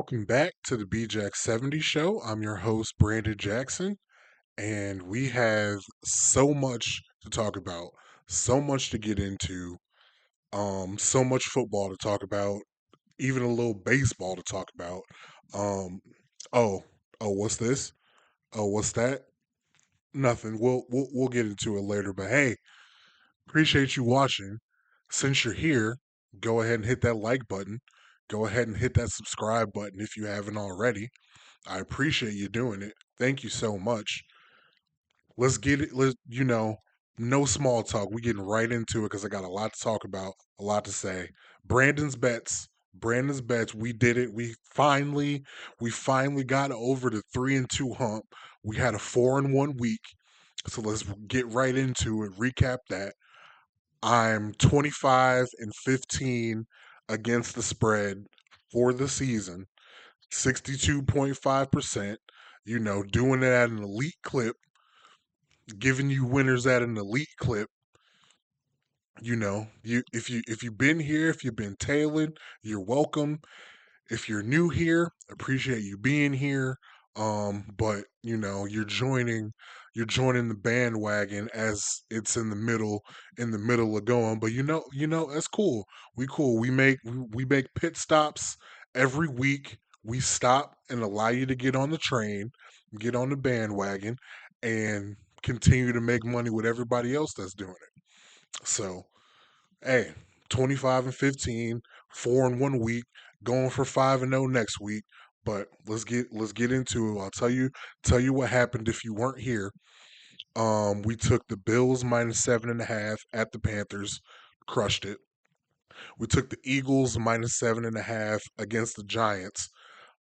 welcome back to the BJack 70 show. I'm your host, Brandon Jackson, and we have so much to talk about, so much to get into, so much football to talk about, even a little baseball to talk about. Um, oh, what's this? Oh, what's that? Nothing. We'll get into it later. But hey, appreciate you watching. Since you're here, go ahead and hit that like button. Go ahead and hit that subscribe button if you haven't already. I appreciate you doing it. Thank you so much. Let's get it. No small talk. We getting right into it because I got a lot to talk about, a lot to say. Brandon's bets. Brandon's bets. We did it. We finally got over the 3-2 hump. We had a 4-1 week. So let's get right into it. Recap that. I'm 25 and 15 against the spread for the season. 62.5%, doing it at an elite clip, giving you winners at an elite clip. If you've been here, if you've been tailing, you're welcome. If you're new here, appreciate you being here. But you're joining the bandwagon as it's in the middle of going. But that's cool. We make pit stops every week. We stop and allow you to get on the train, get on the bandwagon, and continue to make money with everybody else that's doing it. So hey, 25 and 15, 4 in 1 week, going for 5-0 next week. But let's get into it. I'll tell you what happened if you weren't here. We took the Bills -7.5 at the Panthers, crushed it. We took the Eagles -7.5 against the Giants.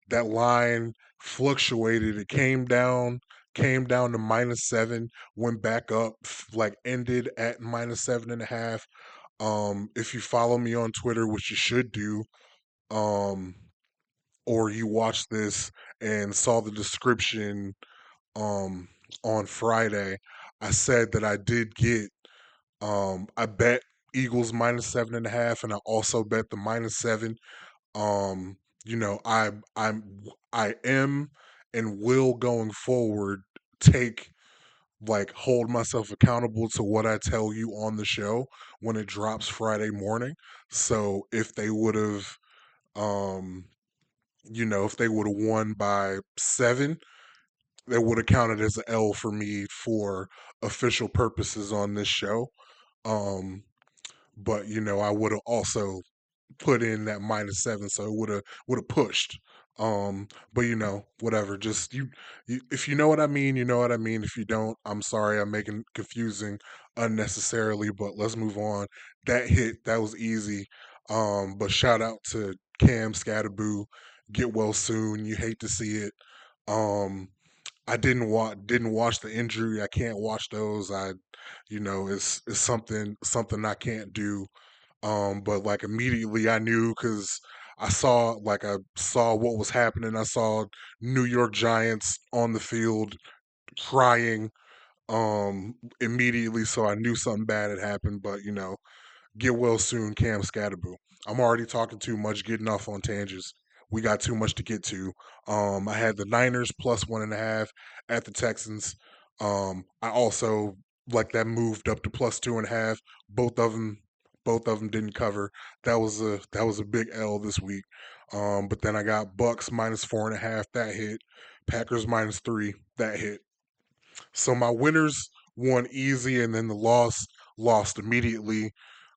That line fluctuated. It came down to -7, went back up, like ended at -7.5. If you follow me on Twitter, which you should do, um, or you watched this and saw the description um on Friday, I said that I did get I bet Eagles -7.5, and I also bet the -7. Um, you know, I am and will going forward take hold myself accountable to what I tell you on the show when it drops Friday morning. So um, if they would have won by 7, that would have counted as an L for me for official purposes on this show. Um, but I would have also put in that -7, so it would have pushed. But whatever. Just if you know what I mean, you know what I mean. If you don't, I'm sorry. I'm making confusing unnecessarily. But let's move on. That hit, that was easy. But shout out to Cam Scatterboo. Get well soon. You hate to see it. Um, I didn't watch the injury. I can't watch those. It's something I can't do. But immediately I knew because I saw what was happening. I saw New York Giants on the field crying immediately, so I knew something bad had happened. But get well soon, Cam Scatterboo. I'm already talking too much, getting off on tangents. We got too much to get to. I had the Niners +1.5 at the Texans. I also that moved up to +2.5. Both of them, both of them didn't cover. That was a big L this week. But then I got Bucks -4.5. That hit. Packers -3. That hit. So my winners won easy, and then the lost immediately.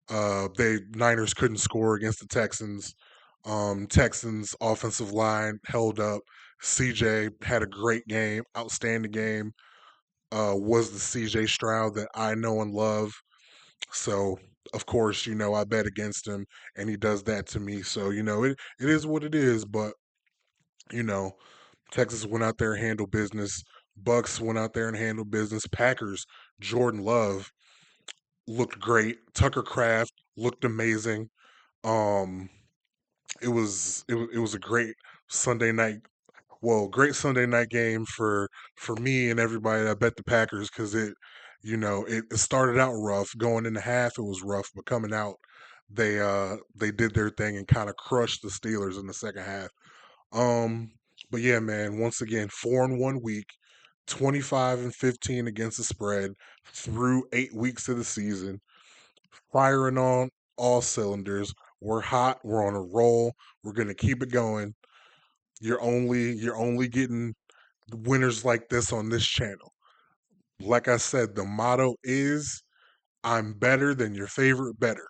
They Niners couldn't score against the Texans. Texans offensive line held up. CJ had a great game, outstanding game. Was the CJ Stroud that I know and love. So of course, I bet against him, and he does that to me. So it is what it is. But you know, Texas went out there and handled business. Bucks went out there and handled business. Packers, Jordan Love looked great. Tucker Craft looked amazing. Um, it was a great Sunday night game for me and everybody that bet the Packers because it started out rough. Going into half, it was rough, but coming out, they did their thing and kind of crushed the Steelers in the second half. Um, but yeah, man, once again, 4 in 1 week, 25-15 against the spread through 8 weeks of the season, firing on all cylinders. We're hot, we're on a roll, we're gonna keep it going. You're only getting winners like this on this channel. Like I said, the motto is I'm better than your favorite better.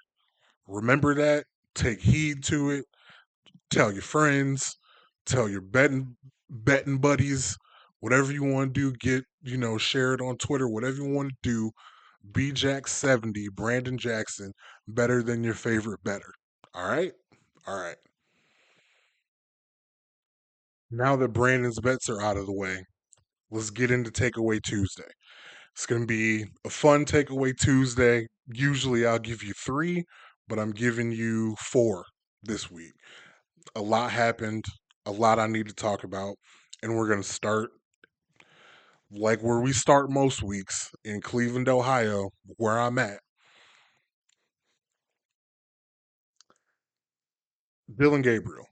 Remember that, take heed to it, tell your friends, tell your betting buddies, whatever you want to do, share it on Twitter, whatever you want to do. BJack70, Brandon Jackson, better than your favorite better. All right? All right. Now that Brandon's bets are out of the way, let's get into Takeaway Tuesday. It's going to be a fun Takeaway Tuesday. Usually I'll give you three, but I'm giving you four this week. A lot happened, a lot I need to talk about, and we're going to start like where we start most weeks in Cleveland, Ohio, where I'm at. Dillon Gabriel.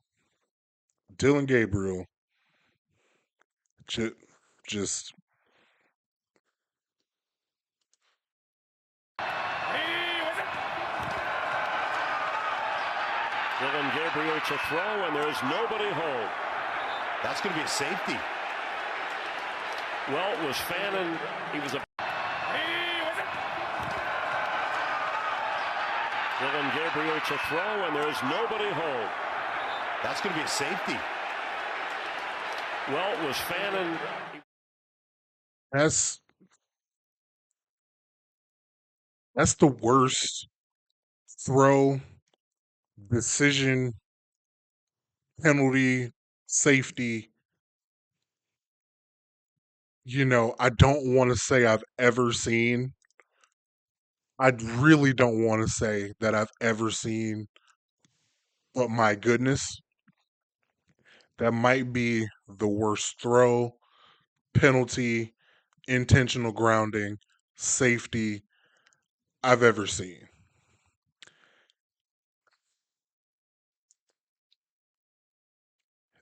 Dillon Gabriel ju- just Dillon Gabriel to throw, and there's nobody home. That's going to be a safety. Well, it was Fannin. He was a. Dillon Gabriel to throw, and there's nobody home. That's going to be a safety. Well, it was Fannin. that's that's the worst throw, decision, penalty, safety. I don't want to say I've ever seen. I really don't want to say that I've ever seen, but my goodness, that might be the worst throw, penalty, intentional grounding, safety I've ever seen.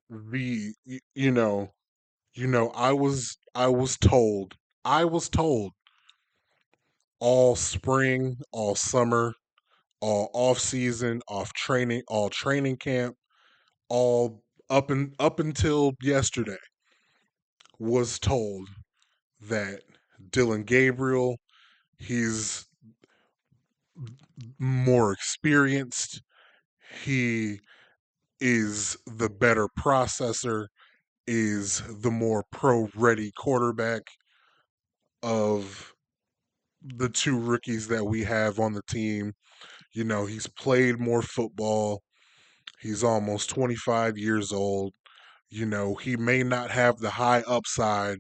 The I was told all spring, all summer, all off season, off training, all training camp, all up until yesterday was told that Dillon Gabriel, he's more experienced, he is the better processor, is the more pro ready quarterback of the two rookies that we have on the team. He's played more football. He's almost 25 years old. He may not have the high upside,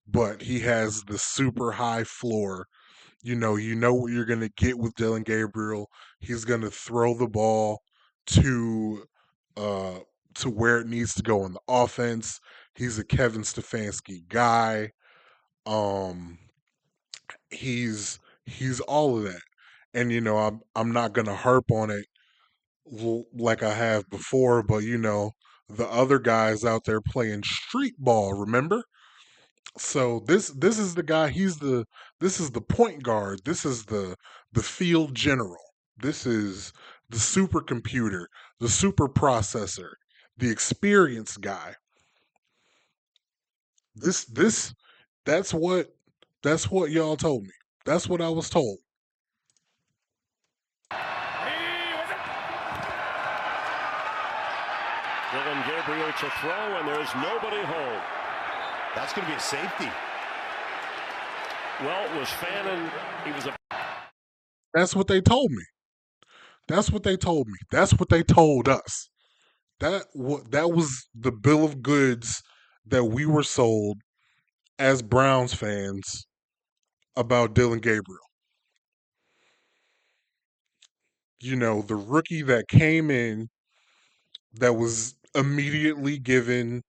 but he has the super high floor. You know what you're going to get with Dylan Gabriel. He's going to throw the ball to uh to where it needs to go in the offense. He's a Kevin Stefanski guy. Um he's all of that. And I'm not going to harp on it like I have before, but the other guys out there playing street ball, remember? So this is the guy, this is the point guard. This is the field general. This is the supercomputer, the super processor, the experienced guy. This that's what that's what y'all told me. That's what I was told. Dillon Gabriel to throw, and there's nobody home. That's going to be a safety. Well, it was Fannin. He was a. That's what they told me. That's what they told me. That's what they told us. That was the bill of goods that we were sold as Browns fans about Dylan Gabriel. The rookie that came in that was immediately given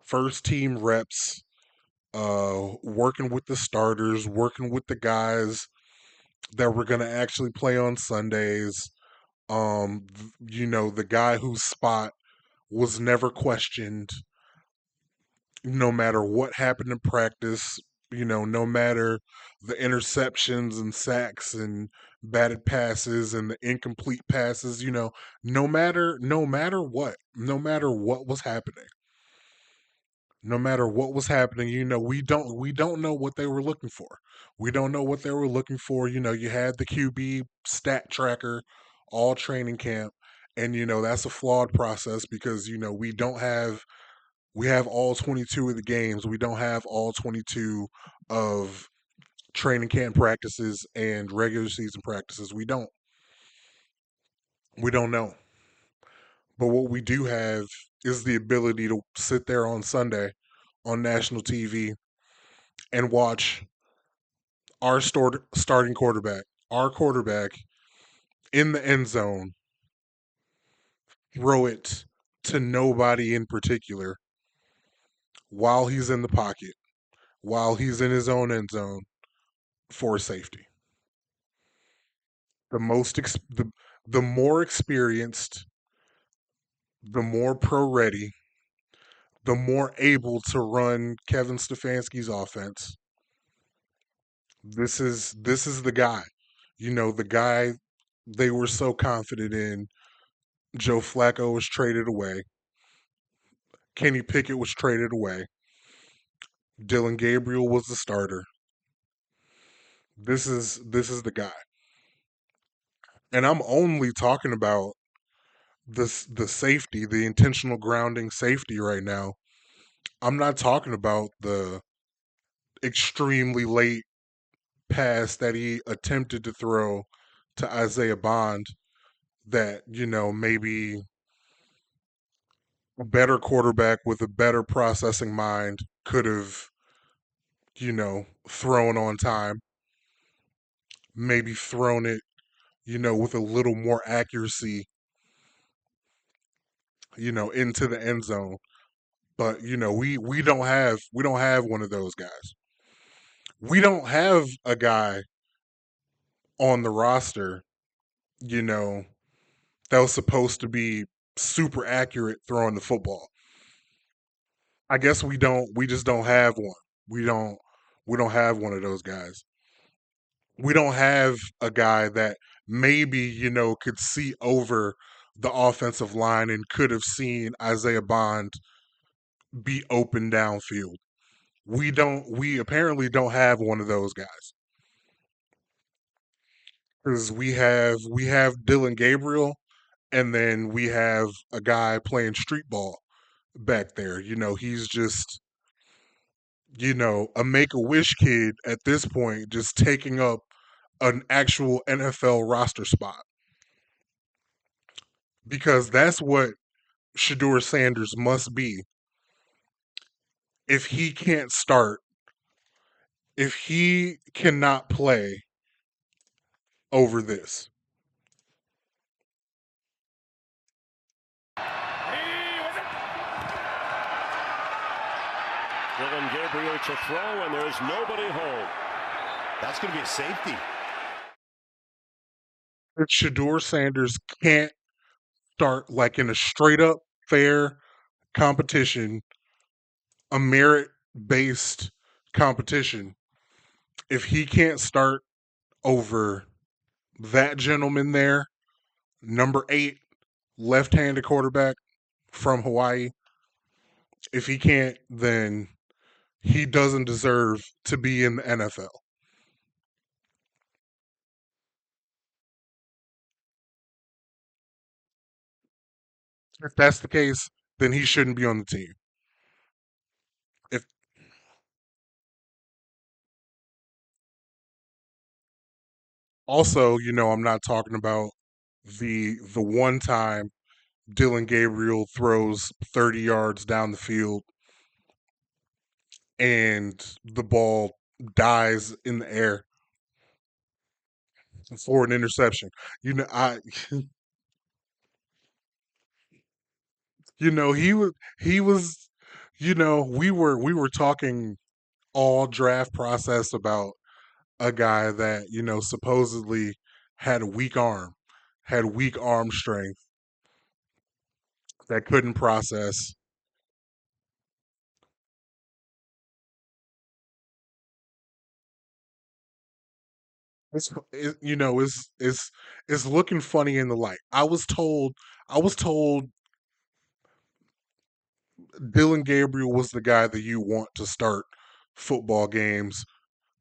first team reps, working with the starters, working with the guys that were going to actually play on Sundays. The guy whose spot was never questioned, no matter what happened in practice, no matter the interceptions and sacks and batted passes and the incomplete passes, no matter what was happening, no matter what was happening, we don't know what they were looking for. We don't know what they were looking for. You had the QB stat tracker all training camp, and that's a flawed process because we have all 22 of the games. We don't have all 22 of training camp practices and regular season practices. We don't know. But what we do have is the ability to sit there on Sunday on national TV and watch our starting quarterback, our quarterback in the end zone, throw it to nobody in particular while he's in the pocket, while he's in his own end zone for safety. The most the more experienced, the more pro ready, the more able to run Kevin Stefanski's offense. This is the guy. The guy they were so confident in. Joe Flacco was traded away. Kenny Pickett was traded away. Dillon Gabriel was the starter. This is the guy. And I'm only talking about the safety, the intentional grounding safety right now. I'm not talking about the extremely late pass that he attempted to throw to Isaiah Bond that, maybe a better quarterback with a better processing mind could have, thrown on time, maybe thrown it, with a little more accuracy, into the end zone. But, we don't have one of those guys. We don't have a guy on the roster, you know, that was supposed to be super accurate throwing the football. I guess we just don't have one. We don't have one of those guys. We don't have a guy that maybe, could see over the offensive line and could have seen Isaiah Bond be open downfield. We apparently don't have one of those guys. Because we have Dillon Gabriel and then we have a guy playing street ball back there. He's just, a make a wish kid at this point, just taking up an actual NFL roster spot. Because that's what Shador Sanders must be if he can't start, if he cannot play over this. Dillon Gabriel to throw, and there's nobody home. That's going to be a safety. If Shador Sanders can't start like in a straight up fair competition, a merit based competition, if he can't start over that gentleman there, number 8, left handed quarterback from Hawaii, if he can't, then he doesn't deserve to be in the NFL. If that's the case, then he shouldn't be on the team. If also, I'm not talking about the one time Dillon Gabriel throws 30 yards down the field and the ball dies in the air for an interception. You know, I he was we were talking all draft process about a guy that, supposedly had a weak arm, had weak arm strength. that couldn't process. It's looking funny in the light. I was told Dillon Gabriel was the guy that you want to start football games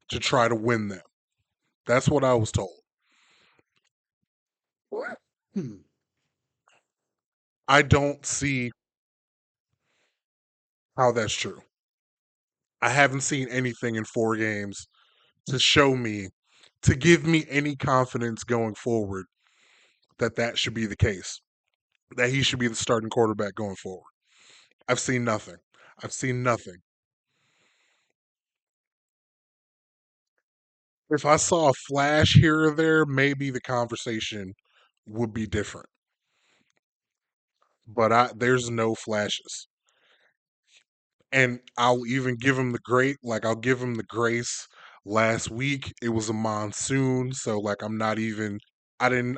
to try to win them. That's what I was told. Hmm. I don't see how that's true. I haven't seen anything in 4 games to show me, to give me any confidence going forward that that should be the case, that he should be the starting quarterback going forward. I've seen nothing. I've seen nothing. If I saw a flash here or there, maybe the conversation would be different. But there's no flashes. And I'll even give him the I'll give him the grace. Last week it was a monsoon, so like I'm not even counting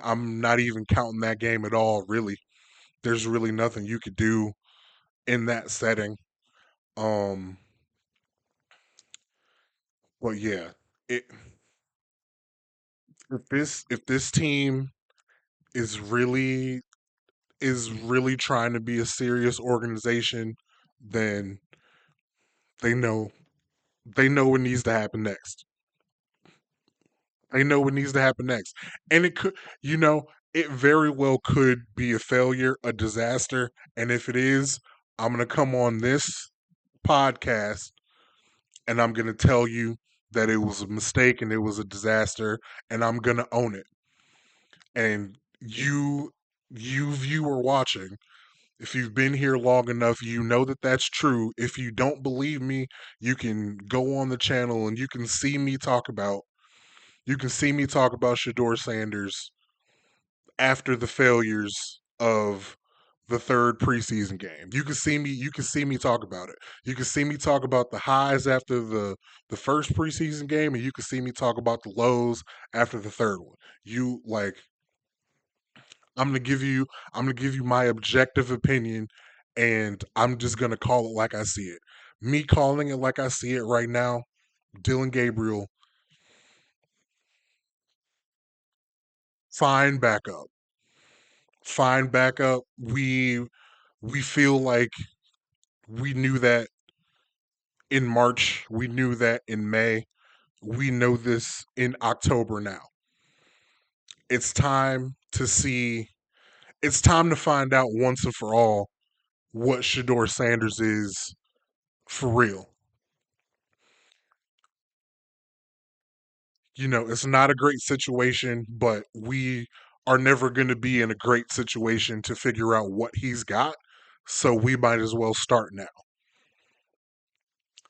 that game at all, really. There's really nothing you could do in that setting. Um but yeah, it if this team is really trying to be a serious organization, then they know they know what needs to happen next. They know what needs to happen next. And it very well could be a failure, a disaster. And if it is, I'm going to come on this podcast and I'm going to tell you that it was a mistake and it was a disaster and I'm going to own it. And you viewer watching, if you've been here long enough, you know that that's true. If you don't believe me, you can go on the channel and you can see me talk about Shador Sanders after the failures of the third preseason game. You can see me talk about it. You can see me talk about the highs after the first preseason game and you can see me talk about the lows after the third one. You like I'm going to give you I'm going to give you my objective opinion and I'm just going to call it like I see it. Me calling it like I see it right now, Dillon Gabriel, fine backup. Fine backup. We feel like we knew that in March, we knew that in May, we know this in October now. It's time to see, it's time to find out once and for all what Shador Sanders is for real. It's not a great situation, but we are never going to be in a great situation to figure out what he's got. So we might as well start now.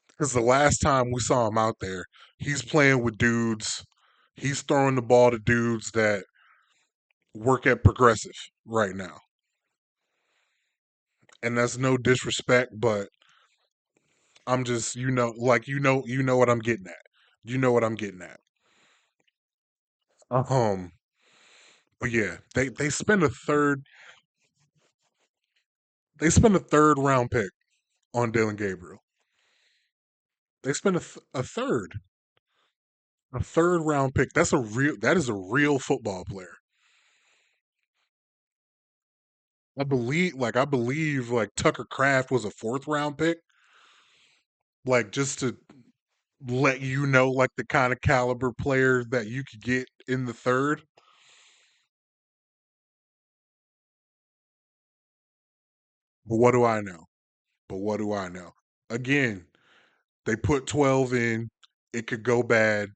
Because the last time we saw him out there, he's playing with dudes. He's throwing the ball to dudes that work at Progressive right now. And that's no disrespect, but I'm just, you know what I'm getting at. You know what I'm getting at. Um, but yeah, they spent a third round pick on Dillon Gabriel. They spent a third round pick. That is a real football player. I believe like Tucker Craft was a fourth round pick. Like just to let you know like the kind of caliber player that you could get in the third. But what do I know? But what do I know? Again, they put 12 in. It could go bad,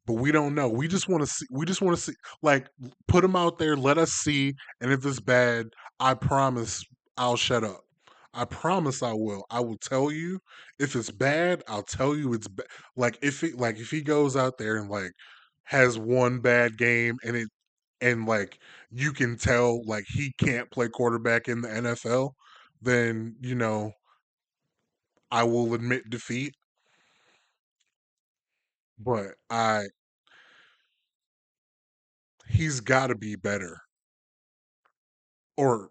but we don't know. We just want to see. We just want to see. Like, put them out there. Let us see. And if it's bad, I promise I'll shut up. I promise I will. I will tell you if it's bad. I'll tell you it's bad. If he goes out there and like has one bad game and like you can tell like he can't play quarterback in the NFL, then I will admit defeat. But he's got to be better, or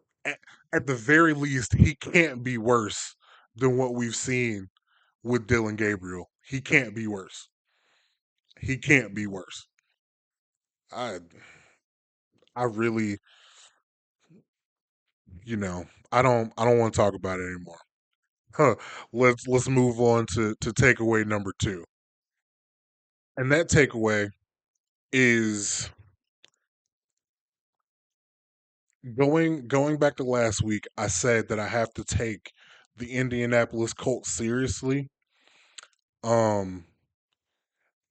At the very least, he can't be worse than what we've seen with Dillon Gabriel. He can't be worse. He can't be worse. I I really, I don't want to talk about it anymore. Huh. Let's move on to takeaway number 2. And that takeaway is going back to last week, I said that I have to take the Indianapolis Colts seriously. Um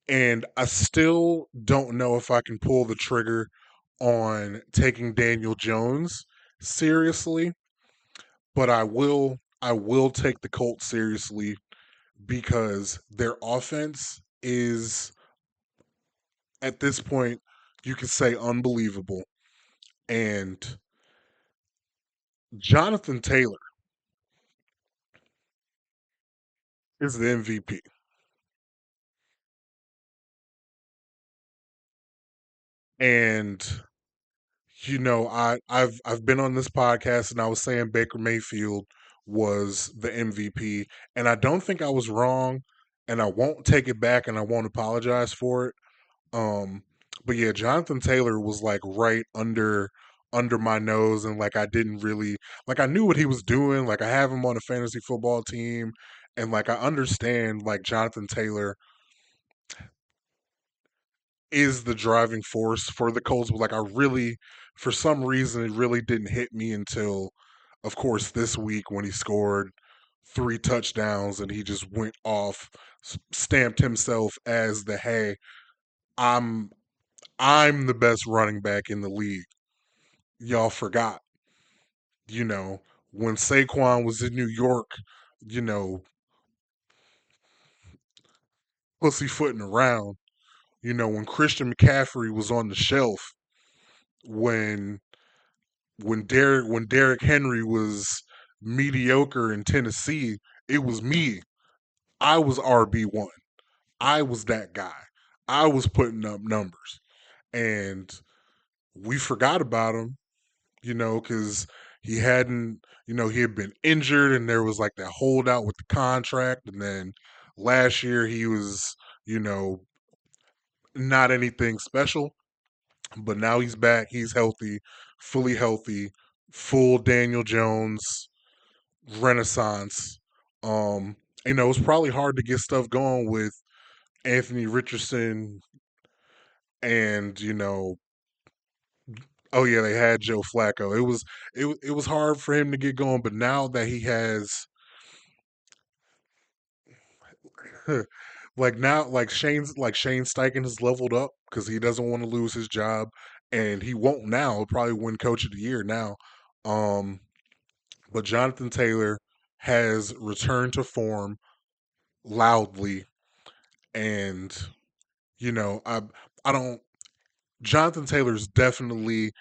and I still don't know if I can pull the trigger on taking Daniel Jones seriously, but I will take the Colts seriously because their offense is at this point you could say unbelievable, and Jonathan Taylor is the MVP. And I've been on this podcast and I was saying Baker Mayfield was the MVP, and I don't think I was wrong, and I won't take it back and I won't apologize for it. Um, but yeah, Jonathan Taylor was like right under my nose, and like I didn't really like I knew what he was doing. Like I have him on a fantasy football team, and like I understand like Jonathan Taylor is the driving force for the Colts, but like I really, for some reason, it really didn't hit me until, of course, this week when he scored 3 touchdowns and he just went off, stamped himself as the hey, I'm I'm the best running back in the league. Y'all forgot, you know, when Saquon was in New York, you know, pussyfooting around. When Christian McCaffrey was on the shelf, when when Derrick Henry was mediocre in Tennessee, it was me. I was RB1. I was that guy. I was putting up numbers. And we forgot about him, because he hadn't, he had been injured and there was like that holdout with the contract. And then last year he was, you know, not anything special, but now he's back. He's healthy, fully healthy, full Daniel Jones renaissance. It's probably hard to get stuff going with Anthony Richardson and oh yeah, they had Joe Flacco. It was hard for him to get going, but now that he has like Shane Steichen has leveled up because he doesn't want to lose his job, and he won't now. He'll probably win Coach of the Year now. Um, but Jonathan Taylor has returned to form loudly, and I don't. Jonathan Taylor's definitely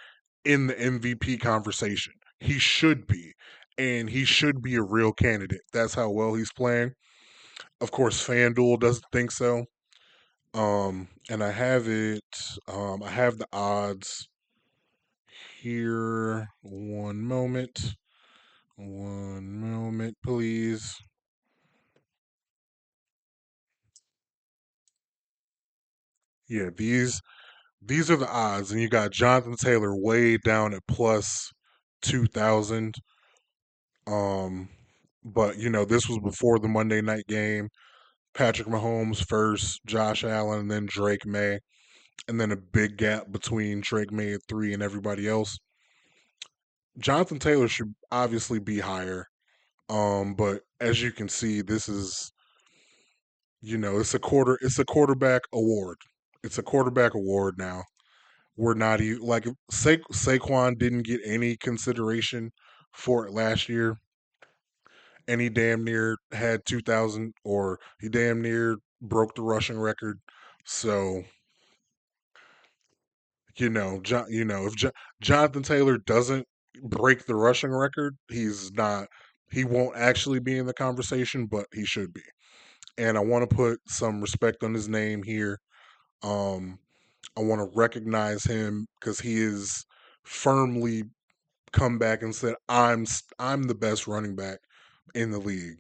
in the MVP conversation. He should be, and he should be a real candidate. That's how well he's playing. Of course, FanDuel doesn't think so. And I have it. I have the odds here. One moment. One moment, please. Yeah, these are the odds, and you got Jonathan Taylor way down at plus 2,000. Um, but this was before the Monday night game. Patrick Mahomes first, Josh Allen, and then Drake May, and then a big gap between Drake May at 3 and everybody else. Jonathan Taylor should obviously be higher. But as you can see, this is it's a quarterback award. It's a quarterback award now. We're not even like Saquon didn't get any consideration for it last year, and he damn near had 2,000, or he damn near broke the rushing record. So if Jonathan Taylor doesn't break the rushing record, he's not. He won't actually be in the conversation, but he should be. And I want to put some respect on his name here. Um, I want to recognize him because he is firmly come back and said, I'm the best running back in the league.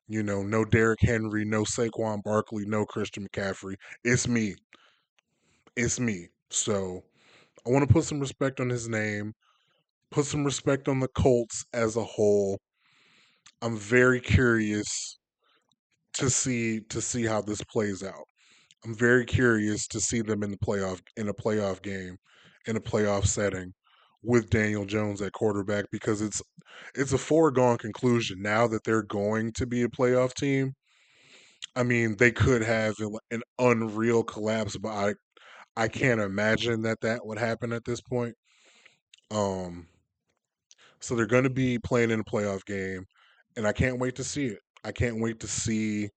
You know, no Derrick Henry, no Saquon Barkley, no Christian McCaffrey. It's me. It's me. So I want to put some respect on his name, put some respect on the Colts as a whole. I'm very curious to see how this plays out. I'm very curious to see them in a playoff game, in a playoff setting with Daniel Jones at quarterback because it's a foregone conclusion now that they're going to be a playoff team. I mean, they could have an unreal collapse, but I can't imagine that would happen at this point. Um, so they're going to be playing in a playoff game, and I can't wait to see it. I can't wait to see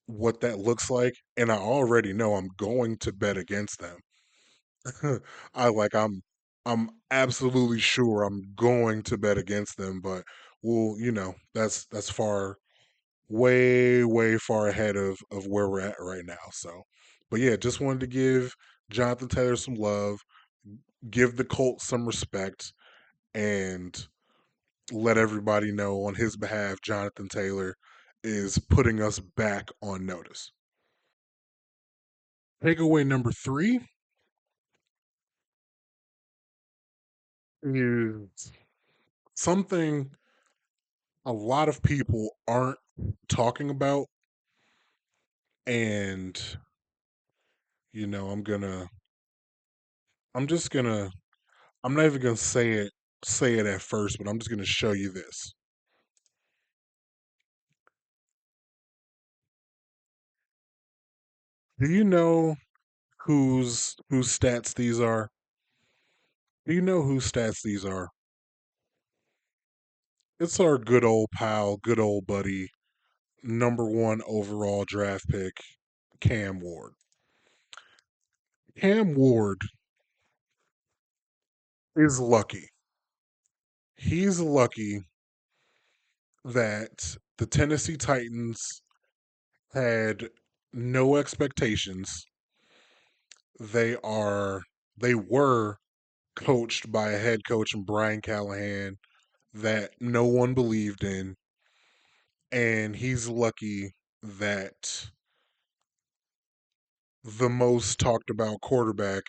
what that looks like, and I already know I'm going to bet against them. I like I'm absolutely sure I'm going to bet against them, but well, that's far way far ahead of where we're at right now. So, but yeah, just wanted to give Jonathan Taylor some love, give the Colts some respect, and let everybody know on his behalf Jonathan Taylor is putting us back on notice. Takeaway number 3 is something a lot of people aren't talking about, and you know, I'm just gonna I'm not even gonna say it at first, but I'm just gonna show you this. Do you know whose stats these are? Do you know whose stats these are? It's our good old pal, good old buddy, number 1 overall draft pick, Cam Ward. Cam Ward is lucky. He's lucky that the Tennessee Titans had no expectations. They are they were coached by a head coach in Brian Callahan that no one believed in, and he's lucky that the most talked about quarterback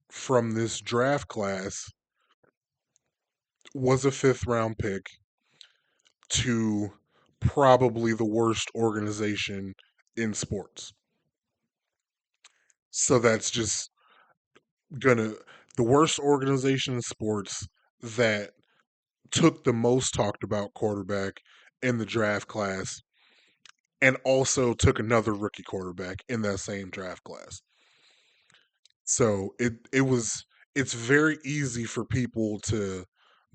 from this draft class was a 5th round pick to probably the worst organization in sports. So that's just gonna the worst organization in sports that took the most talked about quarterback in the draft class and also took another rookie quarterback in that same draft class. So it's very easy for people to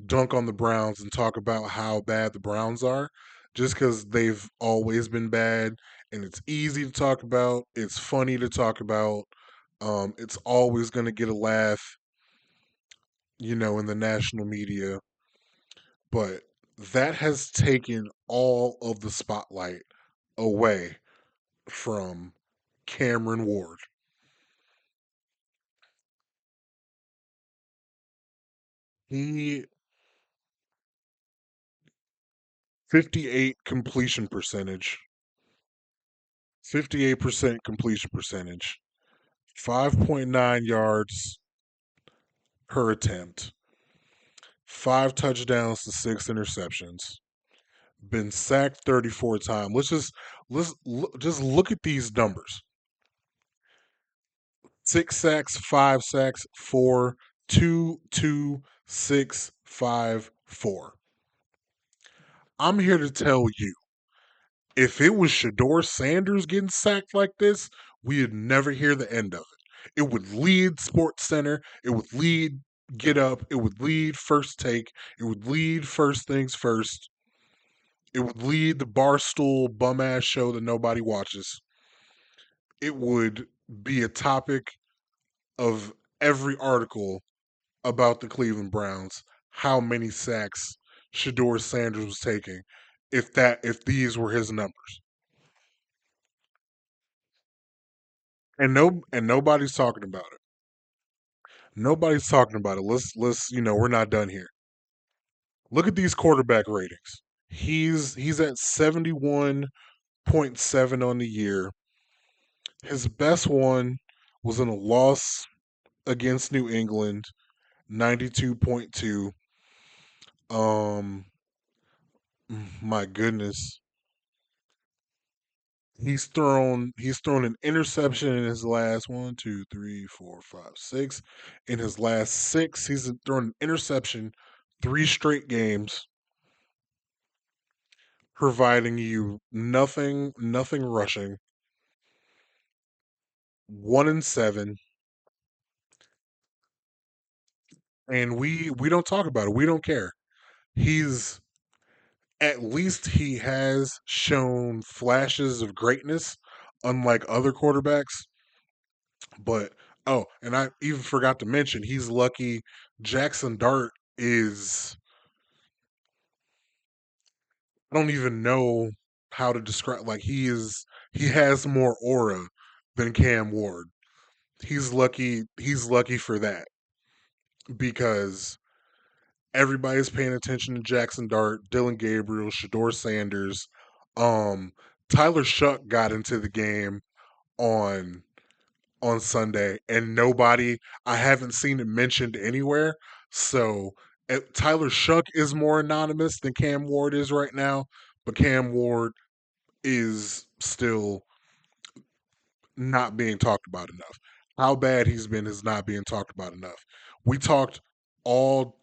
dunk on the Browns and talk about how bad the Browns are just cuz they've always been bad, and it's easy to talk about, it's funny to talk about. It's always going to get a laugh, in the national media, but that has taken all of the spotlight away from Cameron Ward. He 58 completion percentage, 58% completion percentage, 5.9 yards per attempt, 5 touchdowns to 6 interceptions, been sacked 34 times. Just look at these numbers. 6 sacks, 5 sacks, 4, 2, 2, 6, 5, 4. I'm here to tell you, if it was Shador Sanders getting sacked like this, we'd never hear the end of it. It would lead Sports Center, it would lead Get Up, it would lead First Take, it would lead First Things First, it would lead the Barstool bum ass show that nobody watches. It would be a topic of every article about the Cleveland Browns how many sacks Shador Sanders was taking if these were his numbers. And nobody's talking about it. Nobody's talking about it. Let's we're not done here. Look at these quarterback ratings. He's at 71.7 on the year. His best one was in a loss against New England, 92.2. Um my goodness. He's thrown an interception in his last one, two, three, four, five, six. In his last six, he's thrown an interception 3 straight games, providing you nothing rushing. 1-7, and we don't talk about it. We don't care. He's At least he has shown flashes of greatness, unlike other quarterbacks. But and I even forgot to mention, he's lucky. Jackson Dart is I don't even know how to describe. Like he has more aura than Cam Ward. He's lucky. He's lucky for that because everybody's paying attention to Jackson Dart, Dillon Gabriel, Shador Sanders. Um, Tyler Shuck got into the game on Sunday, and nobody I haven't seen it mentioned anywhere. So Tyler Shuck is more anonymous than Cam Ward is right now, but Cam Ward is still not being talked about enough. How bad he's been is not being talked about enough. We talked all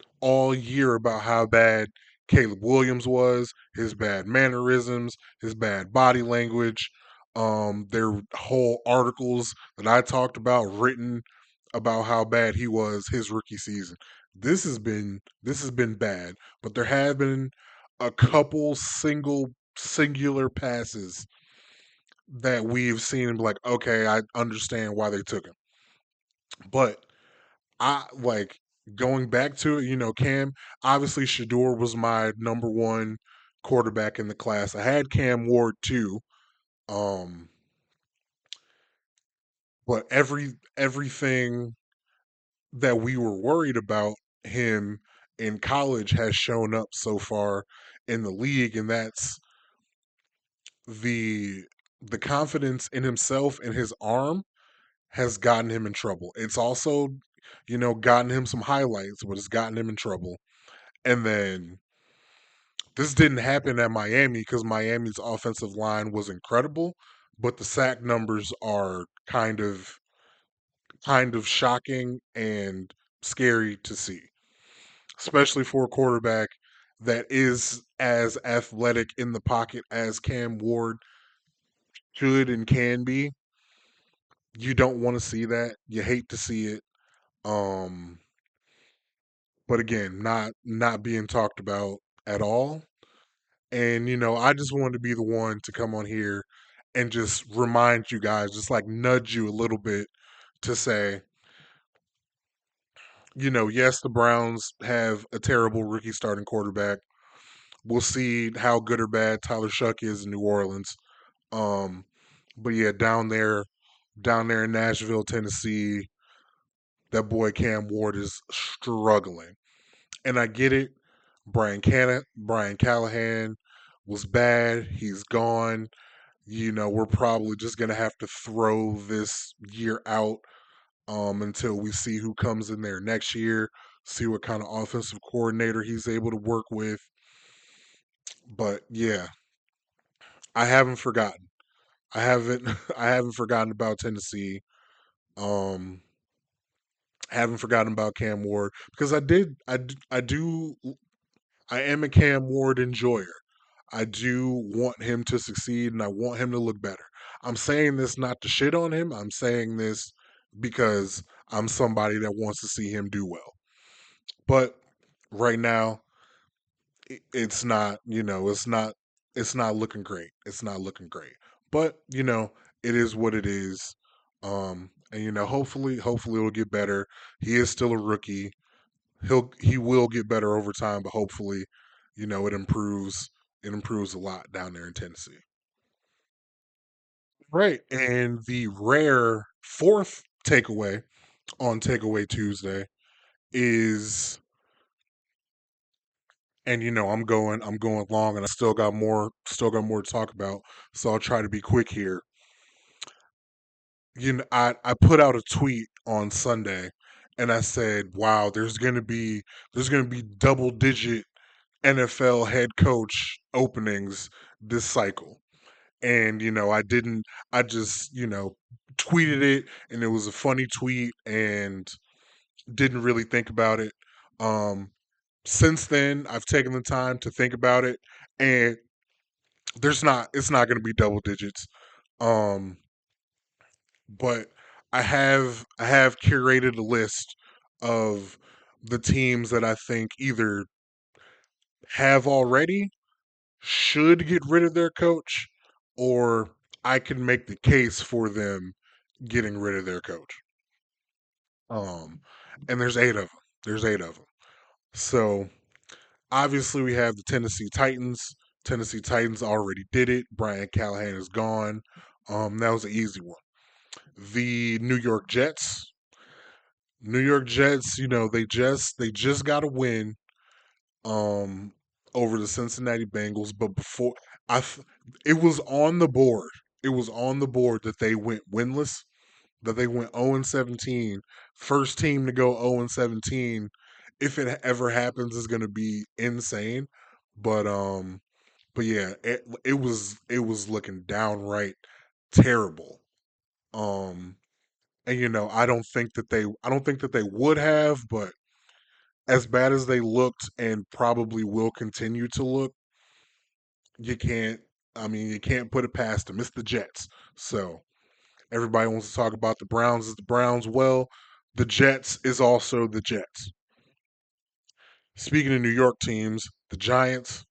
year about how bad Caleb Williams was, his bad mannerisms, his bad body language. There whole articles that I talked about written about how bad he was his rookie season. This has been bad, but there have been a couple singular passes that we've seen him like, okay, I understand why they took him. But I like going back to it, Cam, obviously Shador was my number one quarterback in the class. I had Cam Ward too. Um, but everything that we were worried about him in college has shown up so far in the league, and that's the the confidence in himself and his arm has gotten him in trouble. It's also, gotten him some highlights, but it's gotten him in trouble. And then this didn't happen at Miami because Miami's offensive line was incredible, but the sack numbers are kind of shocking and scary to see, especially for a quarterback that is as athletic in the pocket as Cam Ward should and can be. You don't want to see that. You hate to see it. Um, but again, not being talked about at all. And I just wanted to be the one to come on here and just remind you guys, just like nudge you a little bit to say, yes, the Browns have a terrible rookie starting quarterback. We'll see how good or bad Tyler Shuck is in New Orleans. Um, but yeah, down there in Nashville, Tennessee, that boy Cam Ward is struggling. And I get it. Brian Callahan was bad. He's gone. We're probably just gonna have to throw this year out until we see who comes in there next year, see what kind of offensive coordinator he's able to work with. But yeah, I haven't forgotten. I haven't I haven't forgotten about Tennessee. Um haven't forgotten about Cam Ward because I am a Cam Ward enjoyer. I do want him to succeed and I want him to look better. I'm saying this not to shit on him. I'm saying this because I'm somebody that wants to see him do well. But right now, it's not looking great. It's not looking great. But, it is what it is. And hopefully it'll get better. He is still a rookie. He will get better over time, but hopefully, it improves a lot down there in Tennessee. Right. And the rare fourth takeaway on Takeaway Tuesday is, and I'm going long, and I still got more to talk about, so I'll try to be quick here. I put out a tweet on Sunday, and I said, "Wow, there's gonna be double digit NFL head coach openings this cycle." And I just tweeted it, and it was a funny tweet, and didn't really think about it. Um, since then, I've taken the time to think about it, and it's not going to be double digits. Um, but I have curated a list of the teams that I think either have already, should get rid of their coach, or I can make the case for them getting rid of their coach. Um, and there's eight of them. There's eight of them. So obviously we have the Tennessee Titans. Tennessee Titans already did it. Brian Callahan is gone. That was an easy one. The New York Jets. New York Jets, they just got a win um over the Cincinnati Bengals, but before I th- it was on the board. It was on the board that they went winless, that they went 0 and 17. First team to go 0 and 17, if it ever happens, is going to be insane. But yeah, it was looking downright terrible. Um and I don't think that they would have, but as bad as they looked and probably will continue to look, you can't you can't put it past them. It's the Jets. So everybody wants to talk about the Browns as the Browns. Well, the Jets is also the Jets. Speaking of New York teams, the Giants,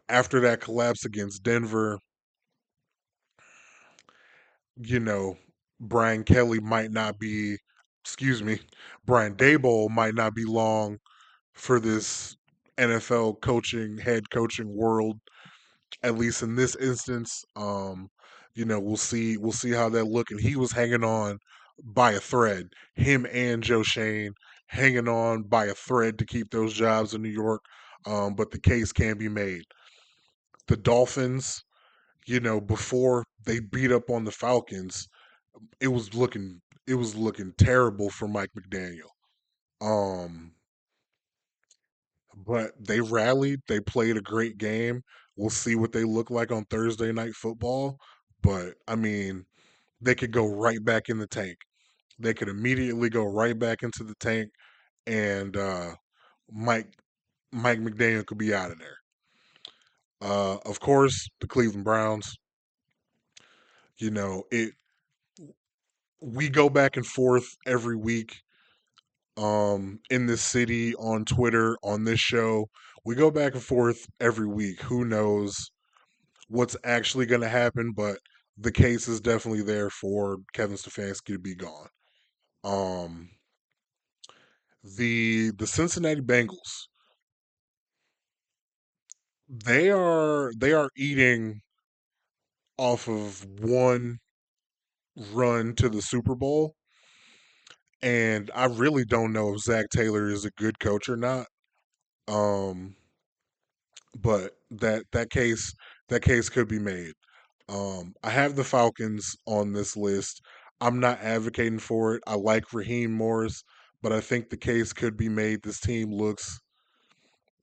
after that collapse against Denver, you know, Brian Kelly might not be, excuse me, Brian Daboll might not be long for this NFL head coaching world, at least in this instance. We'll see how that look. And he was hanging on by a thread. Him and Joe Shane hanging on by a thread to keep those jobs in New York. But the case can be made. The Dolphins, before they beat up on the Falcons, it was looking it was looking terrible for Mike McDaniel. Um, but they rallied. They played a great game. We'll see what they look like on Thursday night football. But they could go right back in the tank. They could immediately go right back into the tank, and Mike Mike McDaniel could be out of there. Of course, the Cleveland Browns. It we go back and forth every week in this city, on Twitter, on this show. We go back and forth every week. Who knows what's actually going to happen, but the case is definitely there for Kevin Stefanski to be gone. Um, the Cincinnati Bengals, they are eating off of one run to the Super Bowl, and I really don't know if Zach Taylor is a good coach or not. Um, but that case could be made. I have the Falcons on this list. I'm not advocating for it. I like Raheem Morris, but I think the case could be made. This team looks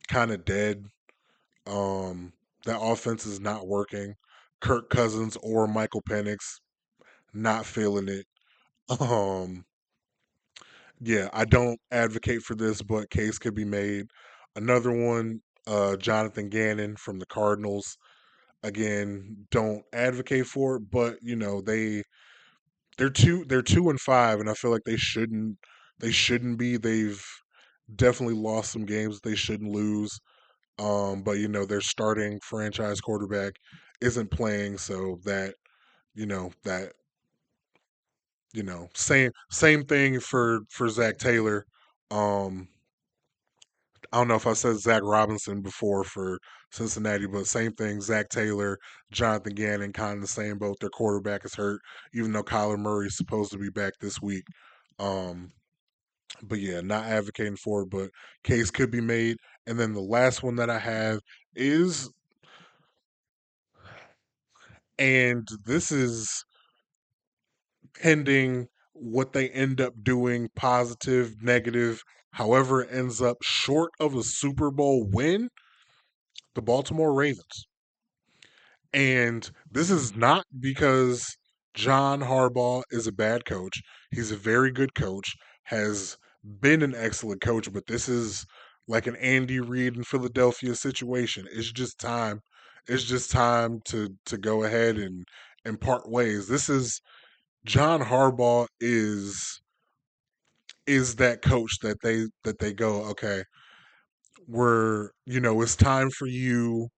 kind of dead. Um, that offense is not working. Kirk Cousins or Michael Penix not feeling it. Um, yeah, I don't advocate for this, but case could be made. Another one, Jonathan Gannon from the Cardinals. Again, don't advocate for it, but they're 2-5, and I feel like they shouldn't be. They've definitely lost some games that they shouldn't lose. But their starting franchise quarterback isn't playing, so that same thing for Zach Taylor. Um, I don't know if I said Zach Robinson before for Cincinnati, but same thing. Zach Taylor, Jonathan Gannon, kind of the same boat. Their quarterback is hurt, even though Kyler Murray is supposed to be back this week. Um, but yeah, not advocating for it, but case could be made. And then the last one that I have is, and this is pending what they end up doing, positive, negative, however it ends up, short of a Super Bowl win, the Baltimore Ravens. And this is not because John Harbaugh is a bad coach. He's a very good coach, has been an excellent coach, but this is like an Andy Reid in Philadelphia situation. It's just time. It's just time to go ahead and part ways. This is John Harbaugh is that coach that they go, okay, it's time for you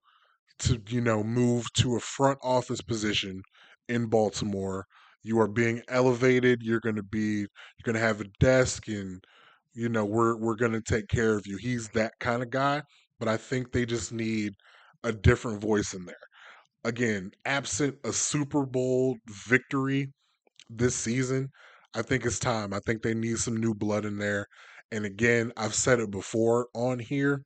to move to a front office position in Baltimore. You are being elevated. You're going to have a desk, and we're going to take care of you. He's that kind of guy, but I think they just need a different voice in there. Again, absent a Super Bowl victory this season, I think it's time. I think they need some new blood in there. And again, I've said it before on here.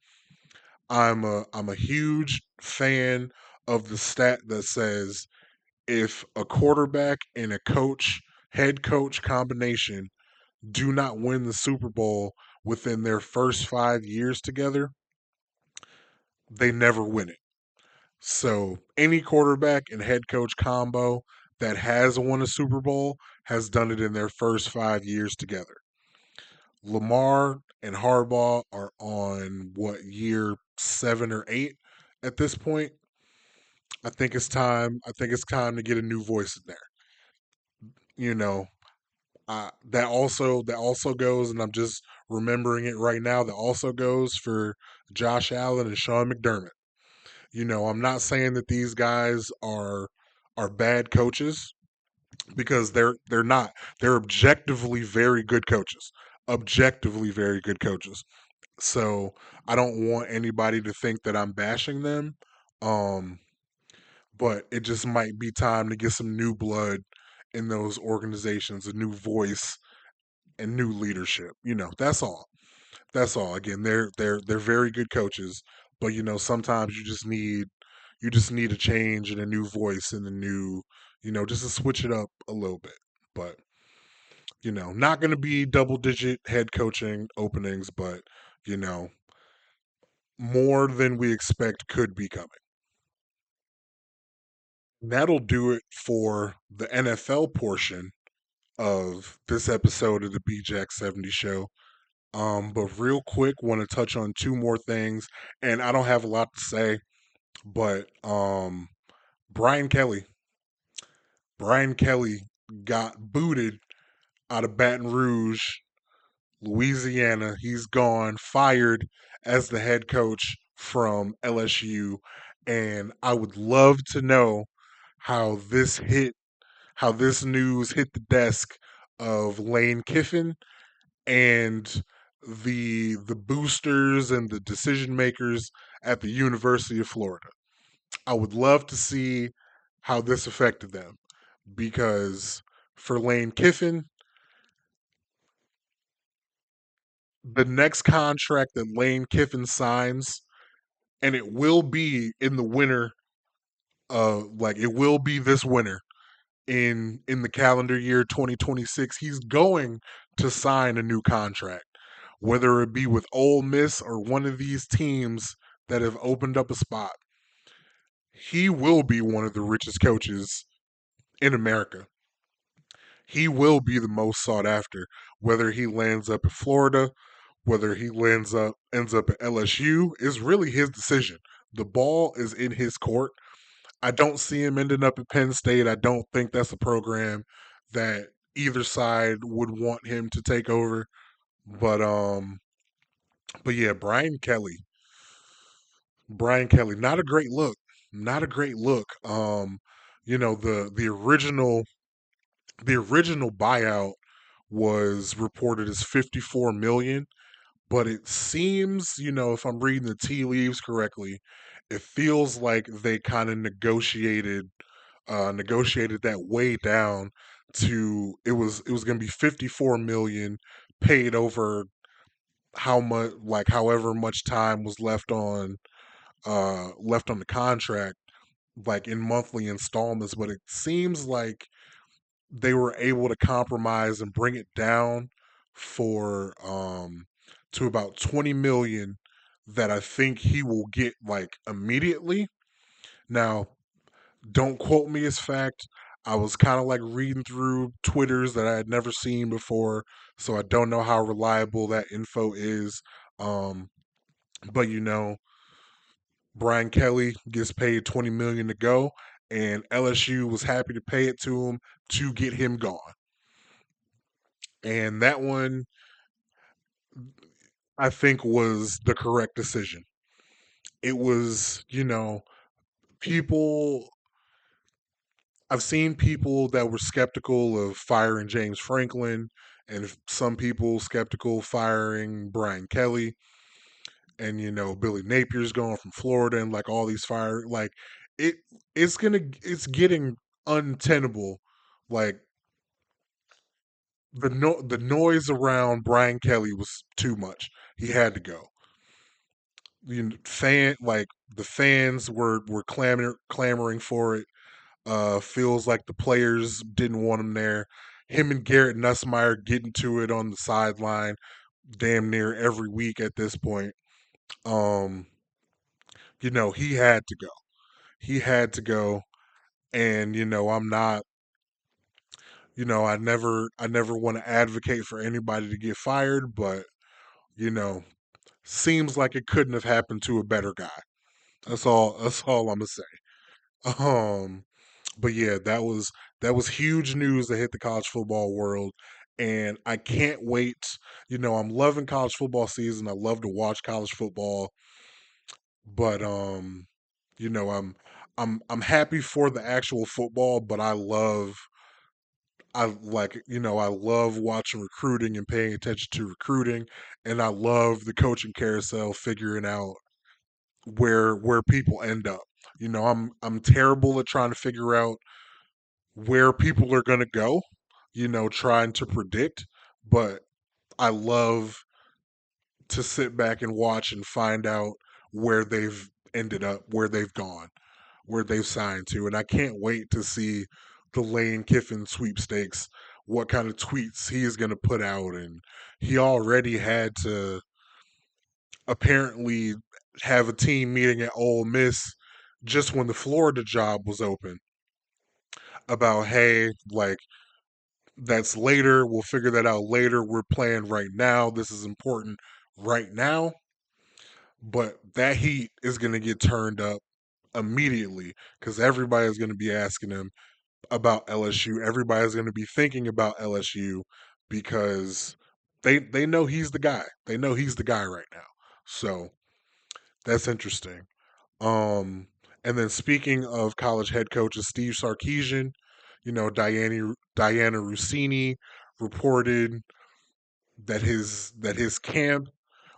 I'm a huge fan of the stat that says if a quarterback and a head coach combination do not win the Super Bowl within their first 5 years together, they never win it. So any quarterback and head coach combo that has won a Super Bowl has done it in their first 5 years together. Lamar and Harbaugh are on what, year 7 or 8 at this point. I think it's time. I think it's time to get a new voice in there. You know, that also goes, and I'm just remembering it right now. That also goes for Josh Allen and Sean McDermott. I'm not saying that these guys are bad coaches because they're not. They're objectively very good coaches. Objectively very good coaches. So I don't want anybody to think that I'm bashing them. Um, but it just might be time to get some new blood in those organizations, a new voice and new leadership. That's all. That's all. Again, they're very good coaches, but sometimes you just need a change and a new voice and a new, just to switch it up a little bit. But not going to be double digit head coaching openings, but you know, more than we expect could be coming. That'll do it for the NFL portion of this episode of the BJack 70 show. But real quick, want to touch on two more things, and I don't have a lot to say, but Brian Kelly, Brian Kelly got booted out of Baton Rouge, Louisiana. He's gone, fired as the head coach from LSU, and I would love to know how this news hit the desk of Lane Kiffin and the boosters and the decision makers at the University of Florida. I would love to see how this affected them because for Lane Kiffin, the next contract that Lane Kiffin signs, and it will be in the winter, like it will be this winter in the calendar year 2026. He's going to sign a new contract, whether it be with Ole Miss or one of these teams that have opened up a spot. He will be one of the richest coaches in America. He will be the most sought after, whether he lands up in Florida, whether he ends up at LSU is really his decision. The ball is in his court. I don't see him ending up at Penn State. I don't think that's a program that either side would want him to take over. But yeah, Brian Kelly, not a great look. Not a great look. The original buyout was reported as 54 million, but it seems, if I'm reading the tea leaves correctly, it feels like they kind of negotiated that way down to it was going to be 54 million paid over how much, like however much time was left on the contract, like in monthly installments. But it seems like they were able to compromise and bring it down for to about 20 million that I think he will get like immediately. Now, don't quote me as fact. I was kind of like reading through Twitters that I had never seen before, so I don't know how reliable that info is. Um, but Brian Kelly gets paid 20 million to go, and LSU was happy to pay it to him to get him gone. And that one, I think, was the correct decision. It was, people. I've seen people that were skeptical of firing James Franklin, and some people skeptical firing Brian Kelly, and Billy Napier's going from Florida, and like all these fire, like it, it's getting untenable. Like the noise around Brian Kelly was too much. He had to go. Like the fans were clamoring for it. Feels like the players didn't want him there. Him and Garrett Nussmeier getting to it on the sideline damn near every week at this point. Um, he had to go. He had to go. And I'm not, I never want to advocate for anybody to get fired, but you know, seems like it couldn't have happened to a better guy. That's all I'm gonna say. But yeah, that was huge news that hit the college football world, and I can't wait. I'm loving college football season. I love to watch college football, but I'm happy for the actual football, but I love watching recruiting and paying attention to recruiting, and I love the coaching carousel figuring out where people end up. I'm terrible at trying to figure out where people are going to go, trying to predict, but I love to sit back and watch and find out where they've ended up, where they've gone, where they've signed to. And I can't wait to see the Lane Kiffin sweepstakes, what kind of tweets he is going to put out. And he already had to apparently have a team meeting at Ole Miss just when the Florida job was open about, hey, like, that's later. We'll figure that out later. We're playing right now. This is important right now. But that heat is going to get turned up immediately because everybody's going to be asking him about LSU. Everybody's going to be thinking about LSU because they know he's the guy. They know he's the guy right now. So that's interesting. Um, and then speaking of college head coaches, Steve Sarkisian, Diana Rossini reported that his camp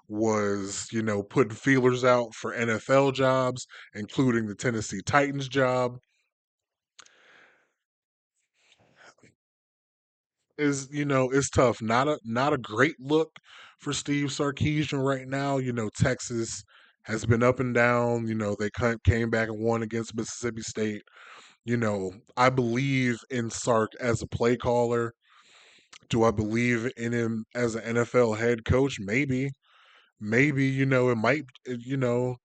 was, putting feelers out for NFL jobs, including the Tennessee Titans job. Is tough. Not a great look for Steve Sarkisian right now. Texas has been up and down. They came back and won against Mississippi State. I believe in Sark as a play caller. Do I believe in him as an NFL head coach? Maybe it might,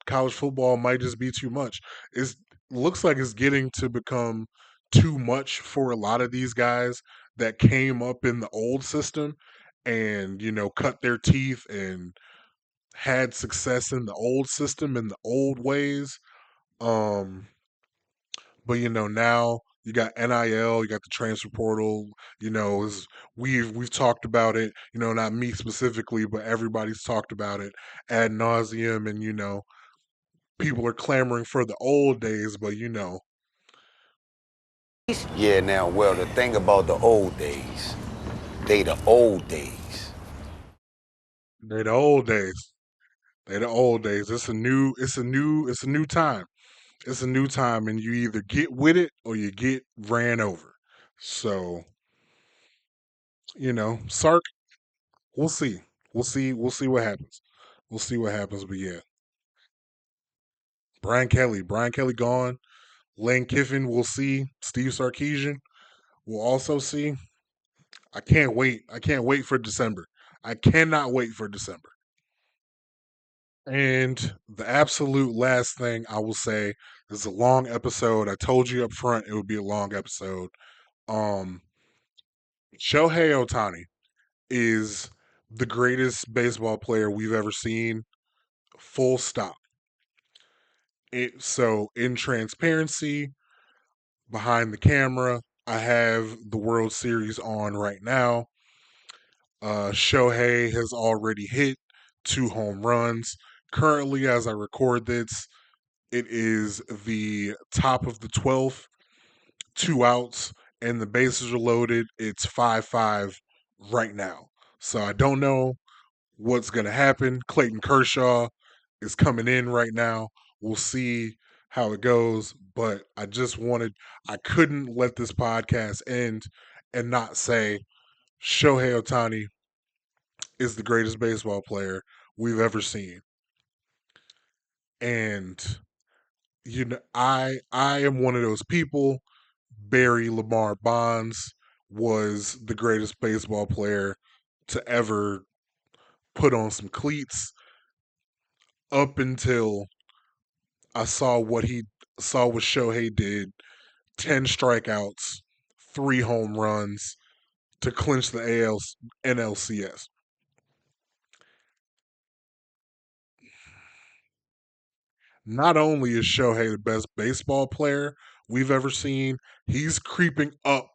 college football might just be too much. It looks like it's getting to become too much for a lot of these guys that came up in the old system and cut their teeth and had success in the old system in the old ways. um but now you got NIL, you got the transfer portal. Is we've talked about it. Not me specifically, but everybody's talked about it ad nauseum, and people are clamoring for the old days. But Yeah, now, well, the thing about the old days, they the old days. they the old days. They the old days. It's a new time. It's a new time, and you either get with it or you get ran over. So Sark. We'll see. We'll see. We'll see what happens. We'll see what happens. But yeah, Brian Kelly gone. Lane Kiffin. We'll see. Steve Sarkeesian. We'll also see. I can't wait. I can't wait for December. I cannot wait for December. And the absolute last thing I will say is a long episode. I told you up front it would be a long episode. Um, Shohei Ohtani is the greatest baseball player we've ever seen. Full stop. So in transparency, behind the camera, I have the World Series on right now. Shohei has already hit 2 home runs. Currently, as I record this, it is the top of the 12th, 2 outs, and the bases are loaded. It's 5-5 right now. So I don't know what's going to happen. Clayton Kershaw is coming in right now. We'll see how it goes. But I couldn't let this podcast end and not say Shohei Ohtani is the greatest baseball player we've ever seen. And I am one of those people. Barry Lamar Bonds was the greatest baseball player to ever put on some cleats up until I saw what Shohei did. 10 strikeouts, 3 home runs to clinch the NLCS. Not only is Shohei the best baseball player we've ever seen, he's creeping up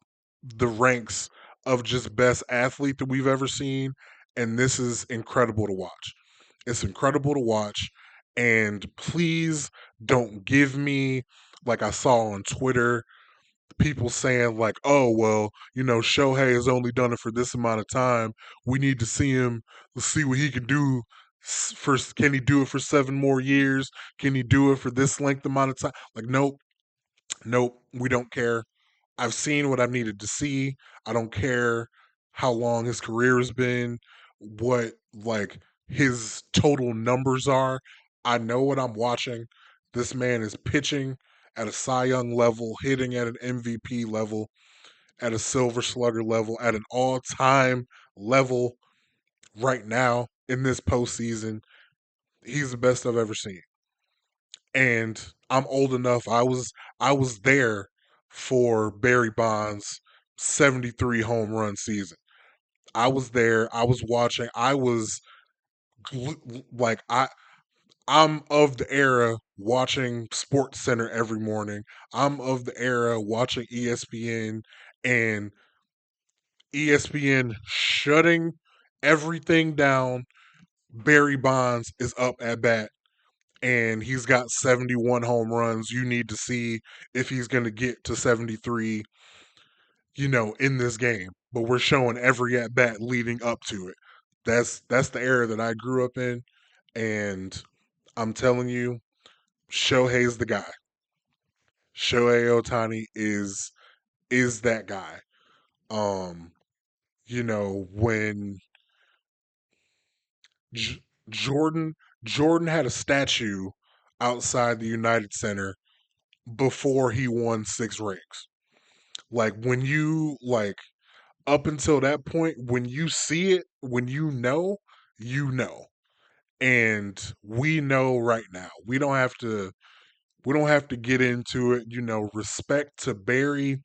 the ranks of just best athlete that we've ever seen. And this is incredible to watch. It's incredible to watch. And please don't give me, like I saw on Twitter, people saying, like, oh, well, Shohei has only done it for this amount of time. We need to see him, let's see what he can do. First, can he do it for 7 more years? Can he do it for this length amount of time? Like, nope, nope, we don't care. I've seen what I've needed to see. I don't care how long his career has been, what like his total numbers are. I know what I'm watching. This man is pitching at a Cy Young level, hitting at an MVP level, at a Silver Slugger level, at an all-time level right now in this postseason. He's the best I've ever seen. And I'm old enough. I was there for Barry Bonds' 73 home run season. I was there. I was watching. Like I'm of the era watching Sports Center every morning. I'm of the era watching ESPN and ESPN shutting everything down. Barry Bonds is up at bat and he's got 71 home runs. You need to see if he's going to get to 73, in this game. But we're showing every at bat leading up to it. That's the era that I grew up in, and I'm telling you, Shohei's the guy. Shohei Ohtani is that guy. Um, when J- Jordan had a statue outside the United Center before he won 6 rings. Like when you like up until that point, when you see it, when you know. And we know right now. We don't have to get into it. Respect to Barry,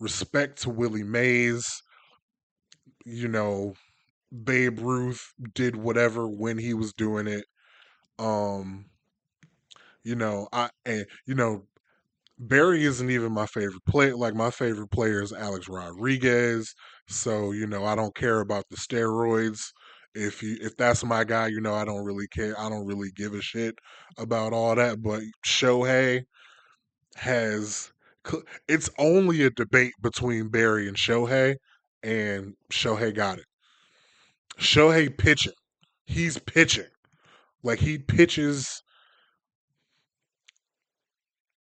respect to Willie Mays, you know, Babe Ruth did whatever when he was doing it. Um, I and Barry isn't even my favorite player. Like my favorite player is Alex Rodriguez. So, I don't care about the steroids. If that's my guy, I don't really care. I don't really give a shit about all that. But Shohei has it's only a debate between Barry and Shohei got it. Shohei pitching. He's pitching. Like he pitches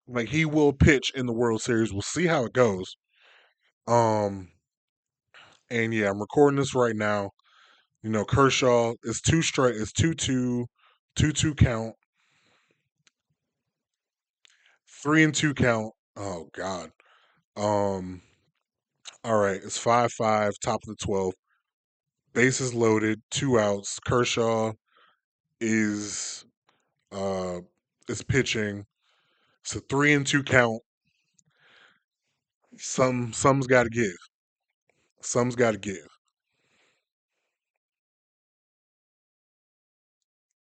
like he will pitch in the World Series. We'll see how it goes. Um And yeah, I'm recording this right now. You know, Kershaw is two straight. It's 2-2 count, 3-2 count. Oh God. Um. All right, it's 5-5, top of the 12th. Bases loaded, 2 outs. Kershaw is uh is pitching. It's a 3-2 count. Some's got to give. Some's got to give.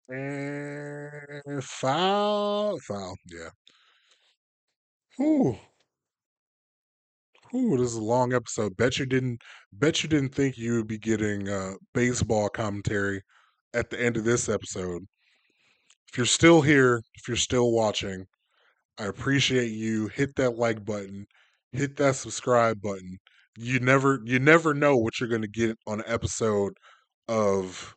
And foul, foul. Yeah. Whew. Whew, this is a long episode. Bet you didn't think you would be getting baseball commentary at the end of this episode. If you're still here, if you're still watching, I appreciate you. Hit that like button, hit that subscribe button. You never know what you're gonna get on an episode of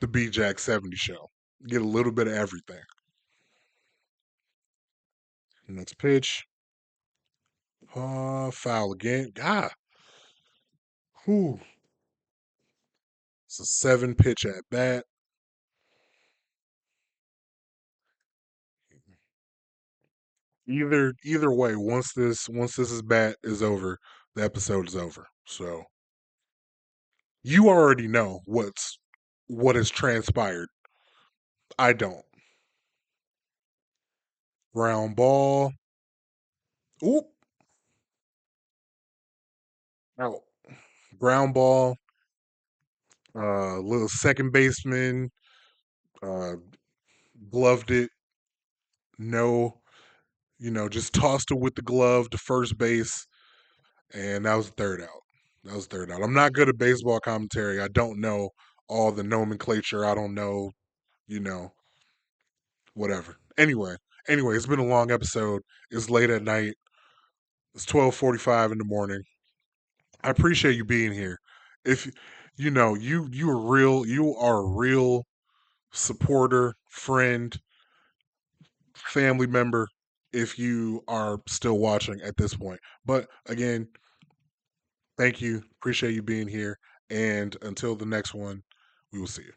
the B Jack 70 show. Get a little bit of everything. Next pitch. Foul again. God. Whew. It's a 7 pitch at bat. Either way, once this is bat is over, the episode is over. So you already know what has transpired. I don't. Ground ball. Oop. Out. Ground ball. Little second baseman uh gloved it. No, just tossed it with the glove to first base, and that was the third out. That was third out. I'm not good at baseball commentary. I don't know all the nomenclature. I don't know, you know, whatever. Anyway, it's been a long episode. It's late at night. It's 12:45 in the morning. I appreciate you being here. If you are a real supporter, friend, family member if you are still watching at this point. But again, thank you. Appreciate you being here. And until the next one, we will see you.